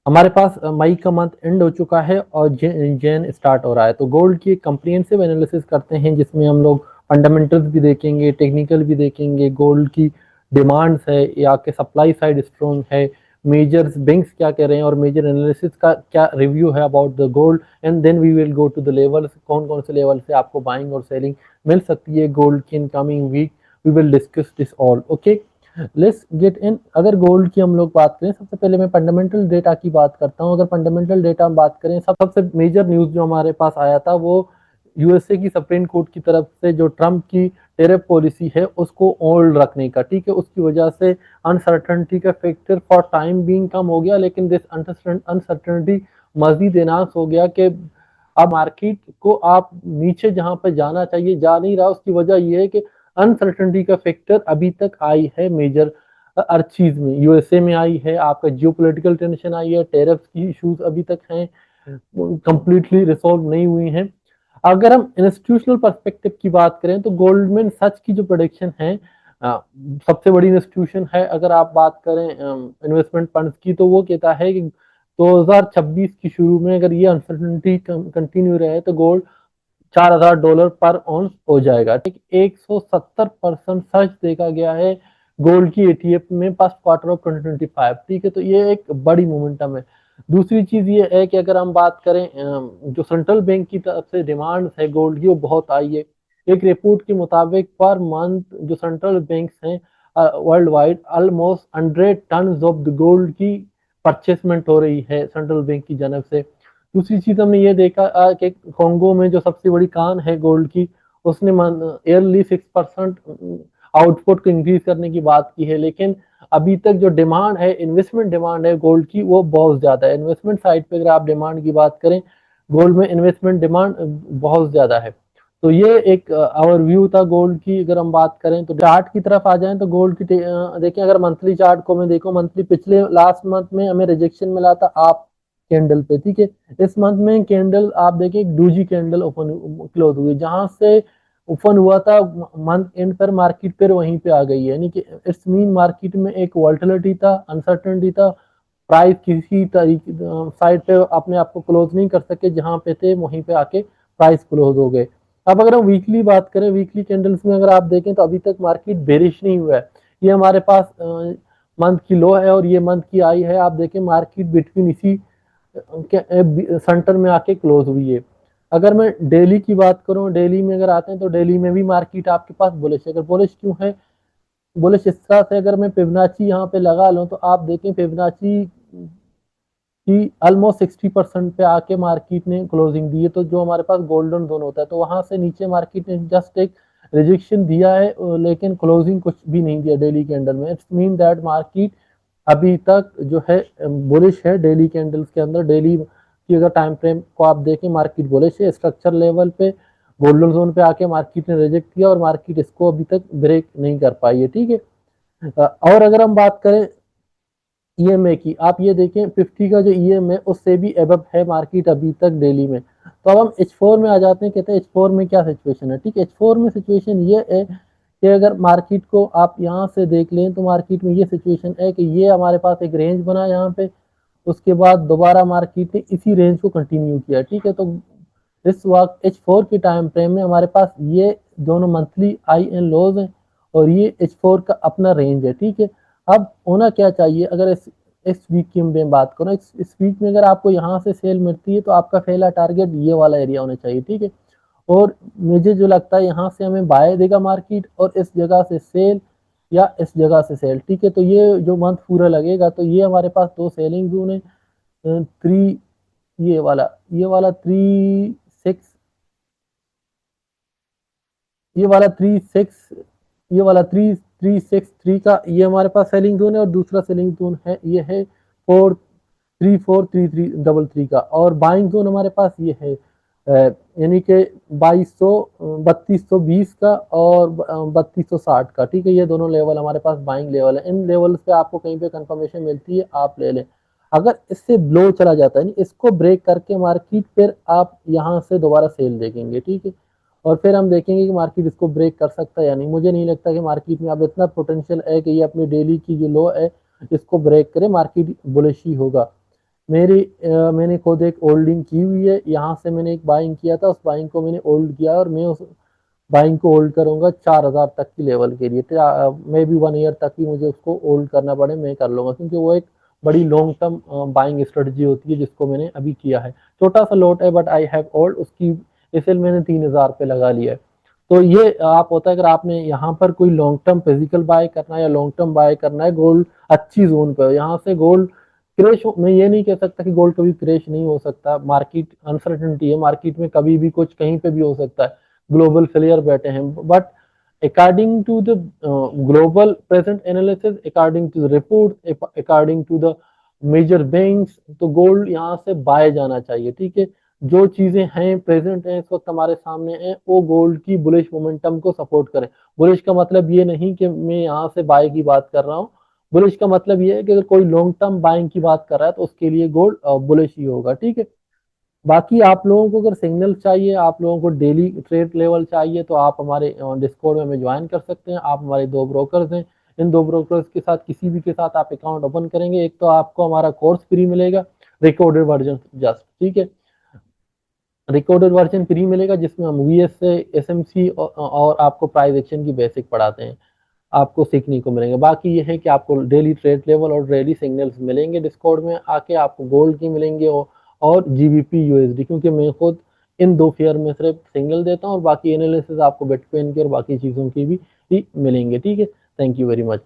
हमारे पास मई का month and हो चुका है और जैन स्टार्ट हो रहा है। तो गोल्ड की कंप्रिहेंसिव एनालिसिस करते हैं जिसमें हम लोग फंडामेंटल्स भी देखेंगे, टेक्निकल भी देखेंगे, गोल्ड की डिमांड्स है या के सप्लाई साइड स्ट्रॉन्ग है, मेजर्स बैंक्स क्या कह रहे हैं और मेजर एनालिसिस का क्या रिव्यू है about the gold, and then we will go to the levels, कौन कौन से लेवल से आपको बाइंग और सेलिंग मिल सकती है गोल्ड की in coming week. We will discuss this all. Okay, let's get in. अगर गोल्ड की हम लोग बात करें, सबसे पहले मैं फंडामेंटल डेटा की बात करता हूं। अगर फंडामेंटल डेटा हम बात करें, सबसे मेजर न्यूज जो हमारे पास आया था वो यूएसए की सुप्रीम कोर्ट की तरफ से जो ट्रम्प की टेरिफ पॉलिसी है उसको होल्ड रखने का, ठीक है, उसकी वजह से अनसर्टनिटी का फैक्टर फॉर टाइम बीइंग कम हो गया, लेकिन दिस अनसर्टनिटी मजीद एनहांस हो गया कि अब मार्केट को आप नीचे जहां पर जाना चाहिए जा नहीं रहा। उसकी वजह यह है कि अनसर्टनिटी का फैक्टर अभी तक आई है मेजर हर चीज में, यूएसए में आई है, आपका जियोपॉलिटिकल टेंशन आई है, टेरिफ्स की इश्यूज अभी तक हैं, कंप्लीटली रिसॉल्व नहीं हुई हैं। अगर हम इंस्टीट्यूशनल पर्सपेक्टिव की बात करें तो गोल्डमैन सच की जो प्रोडिक्शन है, सबसे बड़ी इंस्टीट्यूशन है, अगर आप बात करें इन्वेस्टमेंट फंड्स की, तो वो कहता है कि 2026 की शुरू में अगर ये अनसर्टनिटी कंटिन्यू रहे तो गोल्ड $4,000 पर ऑन्स हो जाएगा। ठीक, 170% सर्च देखा गया है गोल्ड की एटीएफ में फर्स्ट क्वार्टर ऑफ 2025। ठीक है, तो ये एक बड़ी मोमेंटम है। दूसरी चीज ये है कि अगर हम बात करें जो सेंट्रल बैंक की तरफ से डिमांड है गोल्ड की वो बहुत आई है। एक रिपोर्ट के मुताबिक पर मंथ जो सेंट्रल बैंक हैं world wide almost 100 ton of the gold की परचेसमेंट हो रही है सेंट्रल बैंक की जानब से। दूसरी चीज हमने ये देखा कि कॉन्गो में जो सबसे बड़ी कान है गोल्ड की, उसने ईयरली 6% आउटपुट को इंक्रीज करने की बात की है, लेकिन अभी तक जो डिमांड है, इन्वेस्टमेंट डिमांड है गोल्ड की, वो बहुत ज्यादा है। इन्वेस्टमेंट साइड पे अगर आप डिमांड की बात करें, गोल्ड में इन्वेस्टमेंट डिमांड बहुत ज्यादा है। तो ये एक आवर व्यू था गोल्ड की। अगर हम बात करें तो चार्ट की तरफ आ जाएं तो गोल्ड की देखें, अगर मंथली चार्ट को मैं देखूं, मंथली पिछले लास्ट मंथ में हमें रिजेक्शन मिला था आप कैंडल पे, ठीक है। इस मंथ में कैंडल आप देखें एक डूजी कैंडल ओपन क्लोज हुई, जहां से ओपन हुआ था मंथ एंड पर मार्केट पर वहीं पे आ गई है, यानी कि इट्स मीन मार्केट में एक वॉल्टिलिटी था, अनसर्टेनिटी था, प्राइस किसी तरीके साइड पे अपने आप को क्लोज नहीं कर सके, जहां पे थे वहीं पे आके प्राइस क्लोज हो गए। अब अगर हम वीकली बात करें, वीकली कैंडल्स में अगर आप देखें तो अभी तक मार्केट बेरिश नहीं हुआ है। ये हमारे पास मंथ की लो है और ये मंथ की आई है। आप देखें मार्केट बिटवीन इसी सेंटर में आके क्लोज हुई है। अगर मैं डेली की बात करूं, डेली में अगर आते हैं तो डेली में भी मार्केट आपके पास बुलिश है। अगर बुलिश क्यों है, बुलिश इस तरह से, अगर मैं फिबोनाची यहाँ पे लगा लूं तो आप देखें फिबोनाची की ऑलमोस्ट 60% पे आके मार्केट ने क्लोजिंग दी है। तो जो हमारे पास गोल्डन जोन होता है, तो वहां से नीचे मार्केट ने जस्ट एक रिजेक्शन दिया है, लेकिन क्लोजिंग कुछ भी नहीं दिया डेली कैंडल में। इट्स मीन दैट मार्केट अभी तक जो है बुलिश है डेली कैंडल्स के अंदर। डेली की अगर टाइम फ्रेम को आप देखें, मार्केट बुलिश है। स्ट्रक्चर लेवल पे गोल्डन जोन पे आके मार्केट ने रिजेक्ट किया और मार्केट इसको अभी तक ब्रेक नहीं कर पाई है, ठीक है। और अगर हम बात करें ईएमए की, आप ये देखें 50 का जो ईएमए उससे भी एबव है मार्केट अभी तक डेली में। तो अब हम H4 में आ जाते हैं, कहते हैं H4 में क्या सिचुएशन है। ठीक है, H4 में सिचुएशन ये है कि अगर मार्केट को आप यहाँ से देख लें तो मार्केट में ये सिचुएशन है कि ये हमारे पास एक रेंज बना यहाँ पे, उसके बाद दोबारा मार्केट ने इसी रेंज को कंटिन्यू किया, ठीक है। तो इस वक्त H4 की टाइम फ्रेम में हमारे पास ये दोनों मंथली हाई एंड लोज हैं और ये H4 का अपना रेंज है, ठीक है। अब होना क्या चाहिए, अगर इस वीक की मैं बात करूँ, इस वीक में अगर आपको यहाँ से सेल मिलती है तो आपका पहला टारगेट ये वाला एरिया होना चाहिए, ठीक है। और मुझे जो लगता है यहाँ से हमें बाय देगा मार्केट और इस जगह से सेल या इस जगह से सेल, ठीक है। तो ये जो मंथ पूरा लगेगा तो ये हमारे पास दो सेलिंग जोन है, थ्री, ये वाला 3 6, ये वाला 3 6, ये वाला 3 3 6 3 का ये हमारे पास सेलिंग जोन है, और दूसरा सेलिंग जोन है ये है 4 3 4 3 3 3 का, और बाइंग जोन हमारे पास ये है यानी कि 3220 का और 3260 का, ठीक है। ये दोनों लेवल हमारे पास बाइंग लेवल है। इन लेवल्स पे आपको कहीं पे कंफर्मेशन मिलती है, आप ले लें। अगर इससे ब्लो चला जाता है, इसको ब्रेक करके मार्केट फिर आप यहाँ से दोबारा सेल देखेंगे, ठीक है। और फिर हम देखेंगे कि मार्केट इसको ब्रेक कर सकता है या नहीं। मुझे नहीं लगता कि मार्केट में अब इतना पोटेंशियल है कि ये अपनी डेली की जो लो है इसको ब्रेक करे, मार्केट बुलिश ही होगा। मैंने खुद एक होल्डिंग की हुई है, यहाँ से मैंने एक बाइंग किया था, उस बाइंग को मैंने होल्ड किया और मैं उस बाइंग को होल्ड करूंगा 4000 तक की लेवल के लिए। मे बी 1 ईयर तक ही मुझे उसको होल्ड करना पड़े, मैं कर लूंगा, क्योंकि वो एक बड़ी लॉन्ग टर्म बाइंग स्ट्रेटजी होती है जिसको मैंने अभी किया है। छोटा सा लॉट है बट आई हैव होल्ड, उसकी एसएल मैंने 3000 पे लगा लिया है। तो ये आप होता है, अगर आपने यहाँ पर कोई लॉन्ग टर्म फिजिकल बाय करना है या लॉन्ग टर्म बाय करना है, गोल्ड अच्छी जोन पे हो, यहाँ से गोल्ड क्रैश, मैं ये नहीं कह सकता कि गोल्ड कभी क्रैश नहीं हो सकता, मार्केट अनसर्टेनिटी है, मार्केट में कभी भी कुछ कहीं पे भी हो सकता है, ग्लोबल प्लेयर बैठे हैं, but according to the global present analysis, according to the report, according to the major banks, तो गोल्ड यहाँ से बाय जाना चाहिए। ठीक है, जो चीजें हैं प्रेजेंट हैं इस वक्त हमारे सामने हैं, वो गोल्ड की बुलिश मोमेंटम को सपोर्ट करें। बुलिश का मतलब ये नहीं कि मैं यहाँ से बाय की बात कर रहा हूँ, बुलिश का मतलब ये है कि अगर कोई लॉन्ग टर्म बाइंग की बात कर रहा है तो उसके लिए गोल्ड बुलिश ही होगा। ठीक है, बाकी आप लोगों को अगर सिग्नल चाहिए, आप लोगों को डेली ट्रेड लेवल चाहिए, तो आप हमारे डिस्कॉर्ड में हमें ज्वाइन कर सकते हैं। आप हमारे 2 ब्रोकर्स हैं, इन 2 ब्रोकर्स के साथ किसी भी के साथ आप अकाउंट ओपन करेंगे, एक तो आपको हमारा कोर्स फ्री मिलेगा, रिकॉर्डेड वर्जन जस्ट। ठीक है, रिकॉर्डेड वर्जन फ्री मिलेगा जिसमें हम वीएस से एसएमसी और आपको प्राइस एक्शन की बेसिक पढ़ाते हैं, आपको सीखने को मिलेंगे। बाकी ये है कि आपको डेली ट्रेड लेवल और डेली सिग्नल्स मिलेंगे डिस्कॉर्ड में आके, आपको गोल्ड की मिलेंगे और जीबीपी यूएसडी, क्योंकि मैं खुद इन 2 फेयर में सिर्फ सिग्नल देता हूँ और बाकी एनालिसिस आपको बिटकॉइन की और बाकी चीज़ों की भी मिलेंगे। ठीक है, थैंक यू वेरी मच।